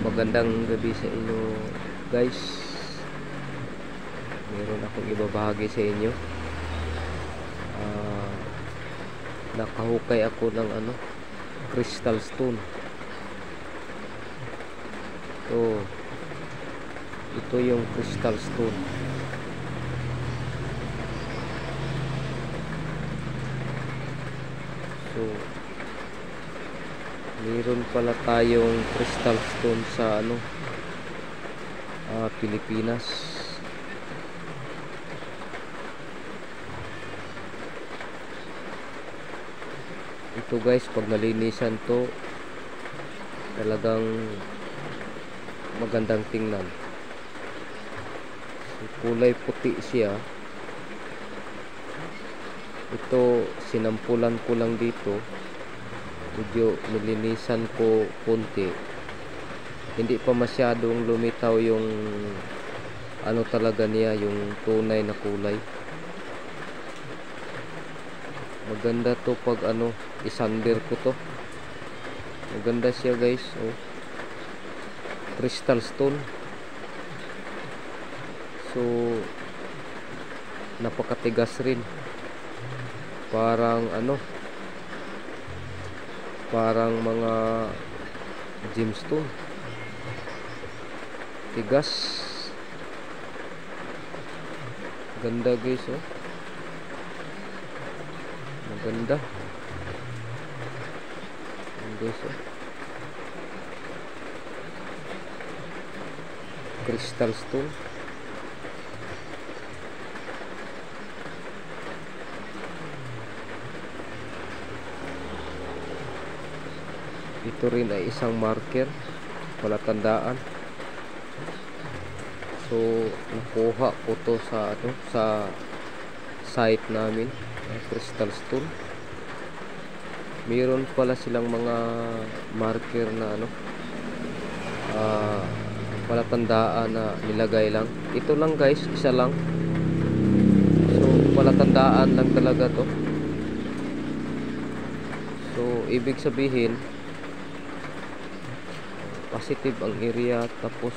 Magandang gabi sa inyo guys. Meron akong ibabahagi sa inyo. Nakahukay ako ng crystal stone. Ito yung crystal stone. Meron pala tayong crystal stone sa Pilipinas. Ito guys, pag nalinisan to, talagang magandang tingnan. Kulay puti siya. Ito, sinampulan ko lang dito. Medyo nilinisan ko konti. Hindi pa masyadong lumitaw yung talaga niya, yung tunay na kulay. Maganda to pag isander ko to. Maganda siya guys. Crystal stone. So napakatigas rin. Parang mga gemstone. Tigas. Ganda guys, maganda. Guys, crystal stone. Ito rin ay isang marker, palatandaan. So nakuha ko to sa site namin, crystal stone. Mayroon pala silang mga marker na palatandaan na nilagay lang. Ito lang guys, isa lang. So palatandaan lang talaga to. So ibig sabihin positive ang area, tapos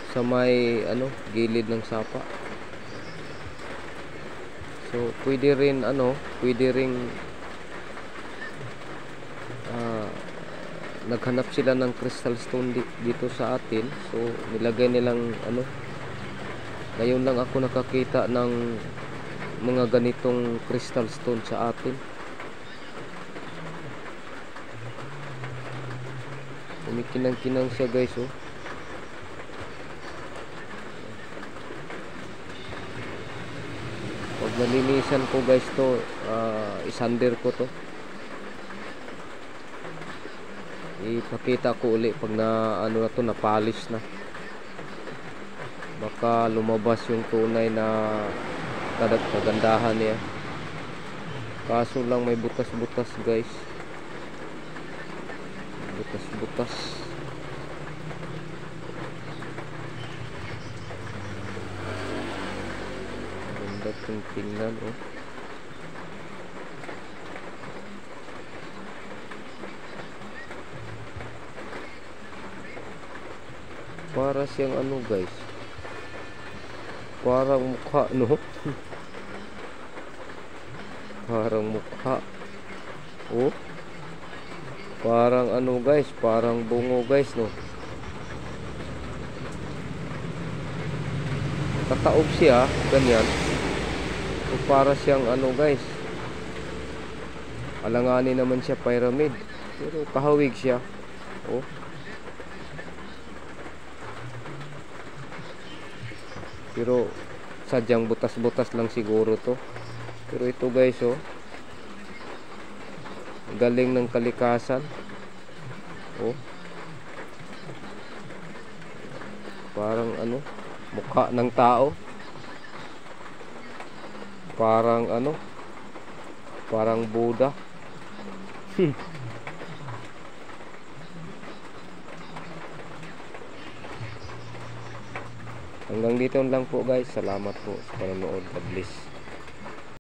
sa may gilid ng sapa. So pwede rin naghanap sila ng crystal stone dito sa atin. So nilagay nilang ngayon lang ako nakakita ng mga ganitong crystal stone sa atin. Kumikinang-kinang siya guys, Pag nalinisan ko guys to, isander ko to. Ipakita ko uli pag na na polish na. Baka lumabas yung tunay na kagandahan niya. Kaso lang may butas-butas guys. Butas. Ganda kong tingnan, Para siyang guys, parang mukha, parang mukha. Parang guys, parang bungo guys, Tataob siya, ganyan. So para siyang guys, alanganin naman siya pyramid, pero kahawig siya. Pero sadyang butas-butas lang siguro to. Pero ito guys, galing ng kalikasan. Parang mukha ng tao. Parang parang Buddha. Hanggang dito lang po guys. Salamat po sa panonood. God bless.